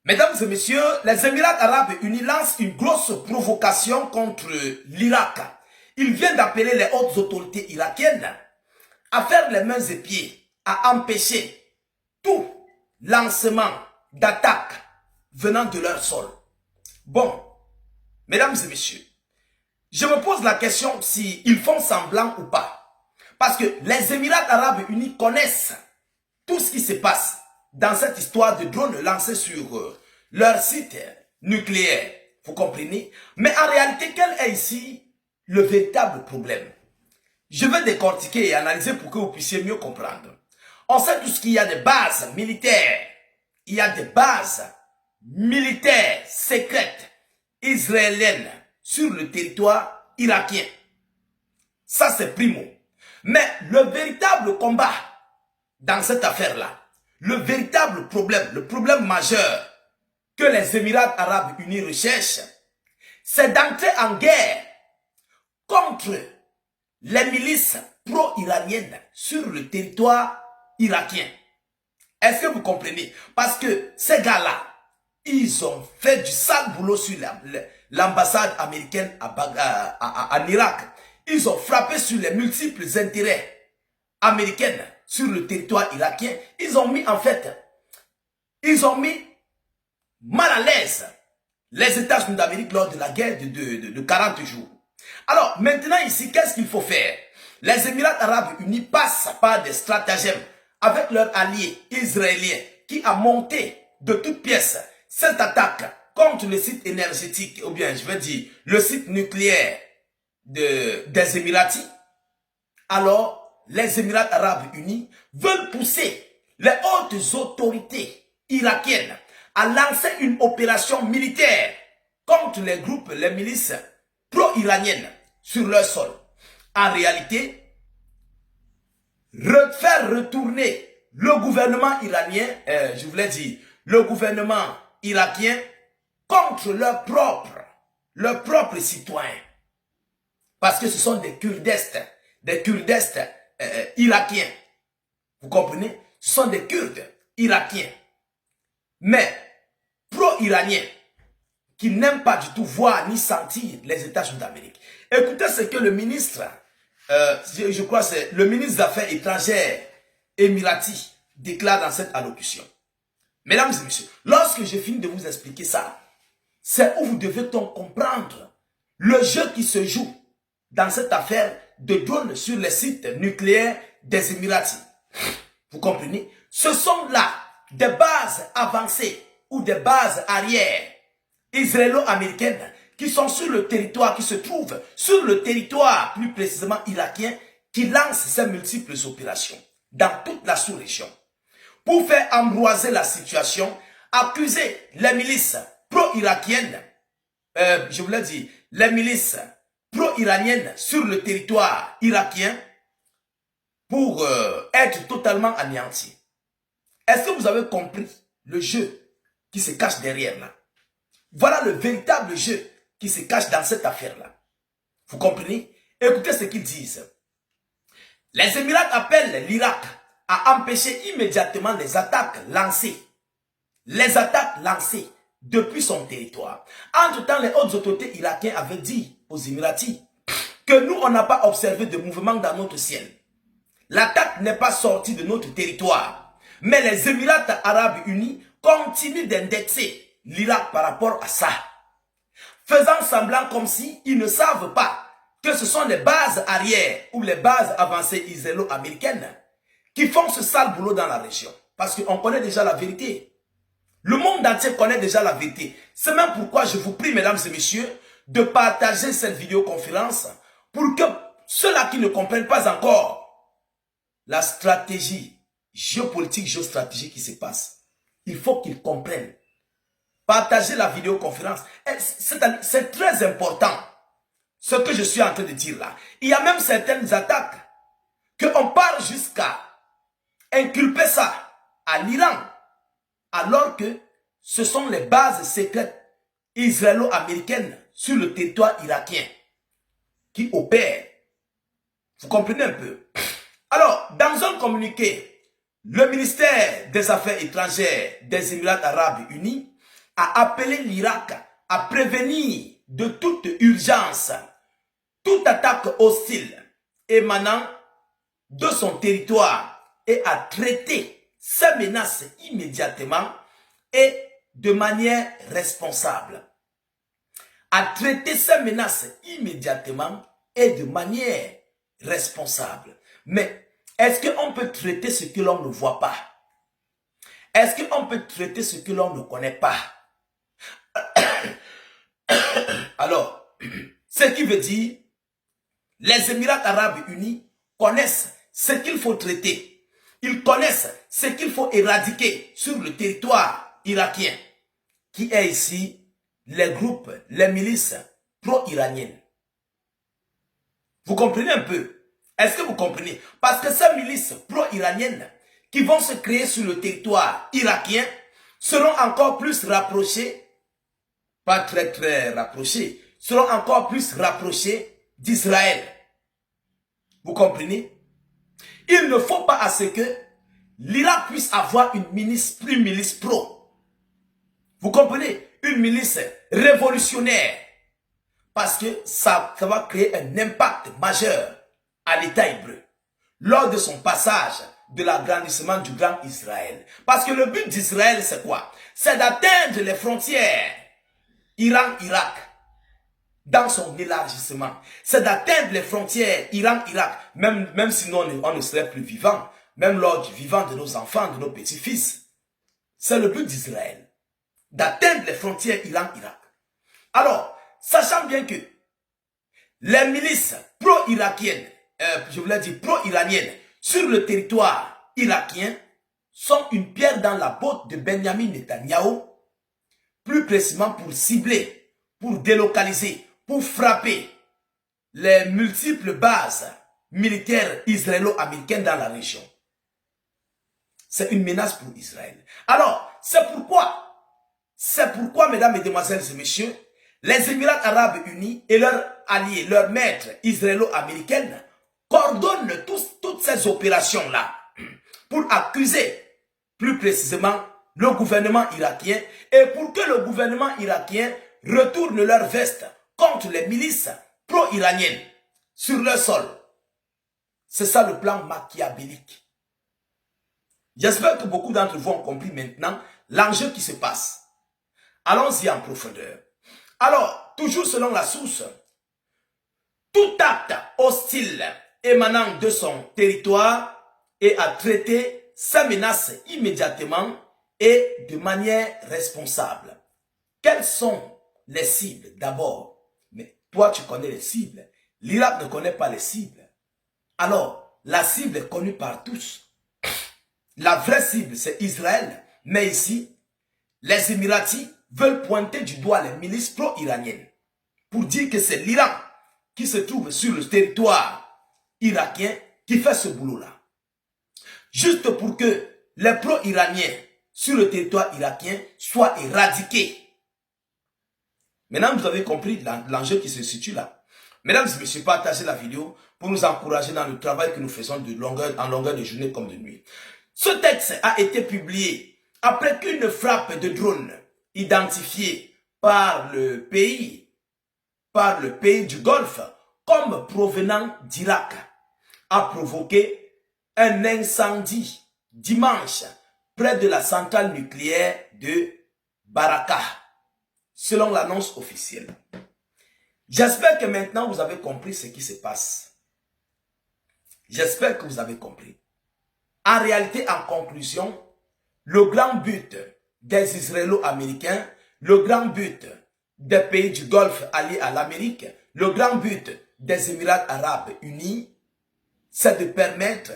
Mesdames et messieurs, les Émirats arabes unis lancent une grosse provocation contre l'Irak. Ils viennent d'appeler les hautes autorités irakiennes à faire les mains et pieds, à empêcher tout lancement d'attaques venant de leur sol. Bon, mesdames et messieurs, je me pose la question s'ils font semblant ou pas. Parce que les Émirats arabes unis connaissent tout ce qui se passe dans cette histoire de drones lancés sur leur site nucléaire. Vous comprenez? Mais en réalité, quel est ici le véritable problème? Je vais décortiquer et analyser pour que vous puissiez mieux comprendre. On sait tous qu'il y a des bases militaires. Il y a des bases militaires secrètes israéliennes sur le territoire irakien. Ça, c'est primo. Mais le véritable combat dans cette affaire-là, le véritable problème, le problème majeur que les Émirats arabes unis recherchent, c'est d'entrer en guerre contre les milices pro-iraniennes sur le territoire irakien. Est-ce que vous comprenez? Parce que ces gars-là, ils ont fait du sale boulot sur l'ambassade américaine en Irak. Ils ont frappé sur les multiples intérêts américains sur le territoire irakien. Ils ont mis mal à l'aise les États-Unis d'Amérique lors de la guerre de 40 jours. Alors, maintenant ici, qu'est-ce qu'il faut faire? Les Émirats arabes unis passent par des stratagèmes avec leur allié israélien qui a monté de toutes pièces cette attaque contre le site énergétique, ou bien je veux dire le site nucléaire des Émiratis. Alors, les Émirats arabes unis veulent pousser les hautes autorités irakiennes à lancer une opération militaire contre les groupes, les milices pro-iraniennes sur leur sol. En réalité, faire retourner le gouvernement iranien, je voulais dire, le gouvernement irakien contre leurs propres citoyens. Parce que ce sont des Kurdistes irakiens. Vous comprenez? Ce sont des Kurdes irakiens. Mais pro-iraniens qui n'aiment pas du tout voir ni sentir les États-Unis d'Amérique. Écoutez ce que le ministre, je crois que c'est le ministre des Affaires étrangères émirati déclare dans cette allocution. Mesdames et messieurs, lorsque je finis de vous expliquer ça, c'est où vous devez comprendre le jeu qui se joue dans cette affaire de drones sur les sites nucléaires des Émiratis. Vous comprenez? Ce sont là des bases avancées ou des bases arrière israélo-américaines qui sont sur le territoire, qui se trouvent sur le territoire plus précisément irakien, qui lancent ces multiples opérations dans toute la sous-région pour faire ambroiser la situation, accuser les milices pro-irakiennes, je voulais dire, les milices pro-iraniennes sur le territoire irakien pour être totalement anéantis. Est-ce que vous avez compris le jeu qui se cache derrière là? Voilà le véritable jeu qui se cache dans cette affaire-là. Vous comprenez? Écoutez ce qu'ils disent. Les Émirats appellent l'Irak à empêcher immédiatement les attaques lancées. Les attaques lancées depuis son territoire. Entre-temps, les hautes autorités irakiennes avaient dit aux Émiratis que nous, on n'a pas observé de mouvement dans notre ciel. L'attaque n'est pas sortie de notre territoire. Mais les Émirats arabes unis continuent d'indexer l'Irak par rapport à ça. Faisant semblant comme si ils ne savent pas que ce sont les bases arrière ou les bases avancées israélo-américaines qui font ce sale boulot dans la région. Parce qu'on connaît déjà la vérité. Le monde entier connaît déjà la vérité. C'est même pourquoi je vous prie, mesdames et messieurs, de partager cette vidéoconférence pour que ceux-là qui ne comprennent pas encore la stratégie géopolitique, géostratégique qui se passe, il faut qu'ils comprennent. Partagez la vidéoconférence. C'est très important ce que je suis en train de dire là. Il y a même certaines attaques qu'on part jusqu'à inculper ça à l'Iran, alors que ce sont les bases secrètes israélo-américaines sur le territoire irakien qui opèrent. Vous comprenez un peu? Alors, dans un communiqué, le ministère des Affaires étrangères des Émirats arabes unis a appelé l'Irak à prévenir de toute urgence toute attaque hostile émanant de son territoire et à traiter ces menaces immédiatement et de manière responsable. À traiter ces menaces immédiatement et de manière responsable. Mais est-ce qu'on peut traiter ce que l'on ne voit pas? Est-ce qu'on peut traiter ce que l'on ne connaît pas? Alors, ce qui veut dire, les Émirats arabes unis connaissent ce qu'il faut traiter. Ils connaissent ce qu'il faut éradiquer sur le territoire irakien, qui est ici les groupes, les milices pro-iraniennes. Vous comprenez un peu? Est-ce que vous comprenez? Parce que ces milices pro-iraniennes qui vont se créer sur le territoire irakien seront encore plus rapprochées, pas très rapprochées, seront encore plus rapprochées d'Israël. Vous comprenez? Il ne faut pas à ce que l'Irak puisse avoir une milice pro. Vous comprenez? Une milice révolutionnaire. Parce que ça va créer un impact majeur à l'État hébreu lors de son passage de l'agrandissement du Grand Israël. Parce que le but d'Israël, c'est quoi? C'est d'atteindre les frontières Iran-Irak dans son élargissement. C'est d'atteindre les frontières Iran-Irak, même sinon on ne serait plus vivant, même lors du vivant de nos enfants, de nos petits-fils. C'est le but d'Israël, d'atteindre les frontières Iran-Irak. Alors, sachant bien que les milices pro-irakiennes, je voulais dire pro-iraniennes, sur le territoire irakien, sont une pierre dans la botte de Benjamin Netanyahou, plus précisément pour cibler, pour délocaliser, pour frapper les multiples bases militaires israélo-américaines dans la région. C'est une menace pour Israël. Alors, c'est pourquoi, mesdames, mesdemoiselles et messieurs, les Émirats arabes unis et leurs alliés, leurs maîtres israélo-américains coordonnent toutes ces opérations-là pour accuser plus précisément le gouvernement irakien et pour que le gouvernement irakien retourne leur veste contre les milices pro-iraniennes sur leur sol. C'est ça le plan machiavélique. J'espère que beaucoup d'entre vous ont compris maintenant l'enjeu qui se passe. Allons-y en profondeur. Alors, toujours selon la source, tout acte hostile émanant de son territoire est à traiter sa menace immédiatement et de manière responsable. Quelles sont les cibles d'abord? Mais toi, tu connais les cibles. L'Irak ne connaît pas les cibles. Alors, la cible est connue par tous. La vraie cible, c'est Israël. Mais ici, les Émiratis veulent pointer du doigt les milices pro-iraniennes pour dire que c'est l'Iran qui se trouve sur le territoire irakien qui fait ce boulot-là. Juste pour que les pro-iraniens sur le territoire irakien soient éradiqués. Maintenant, vous avez compris l'enjeu qui se situe là. Mesdames et messieurs, partagez la vidéo pour nous encourager dans le travail que nous faisons en longueur de journée comme de nuit. Ce texte a été publié après qu'une frappe de drone identifiée par le pays du Golfe comme provenant d'Irak a provoqué un incendie dimanche près de la centrale nucléaire de Baraka, selon l'annonce officielle. J'espère que maintenant vous avez compris ce qui se passe. J'espère que vous avez compris. En réalité, en conclusion, le grand but des Israélo-Américains, le grand but des pays du Golfe alliés à l'Amérique, le grand but des Émirats arabes unis, c'est de permettre,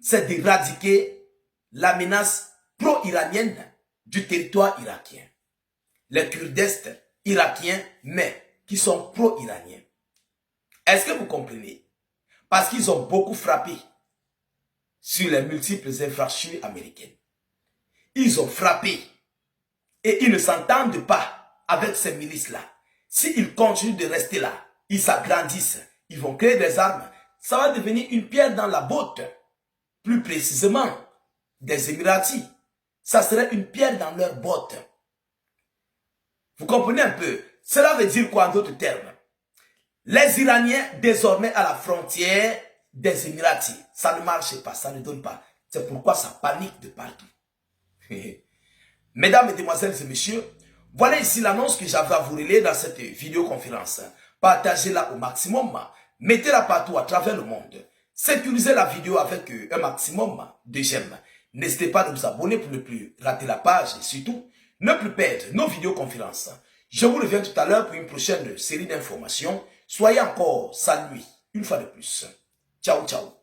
c'est d'éradiquer la menace pro-iranienne du territoire irakien. Les Kurdistes irakiens, mais qui sont pro-iraniens. Est-ce que vous comprenez? Parce qu'ils ont beaucoup frappé sur les multiples infrastructures américaines. Ils ont frappé et ils ne s'entendent pas avec ces milices-là. S'ils continuent de rester là, ils s'agrandissent, ils vont créer des armes, ça va devenir une pierre dans la botte, plus précisément des Émiratis. Ça serait une pierre dans leur botte. Vous comprenez un peu? Cela veut dire quoi en d'autres termes? Les Iraniens, désormais à la frontière des Émiratis, ça ne marche pas, ça ne donne pas. C'est pourquoi ça panique de partout. Mesdames, Mesdemoiselles et Messieurs, voilà ici l'annonce que j'avais à vous relayer dans cette vidéoconférence. Partagez-la au maximum, mettez-la partout à travers le monde. Sécurisez la vidéo avec un maximum de j'aime. N'hésitez pas à vous abonner pour ne plus rater la page et surtout, ne plus perdre nos vidéoconférences. Je vous reviens tout à l'heure pour une prochaine série d'informations. Soyez encore salués une fois de plus. Ciao, ciao.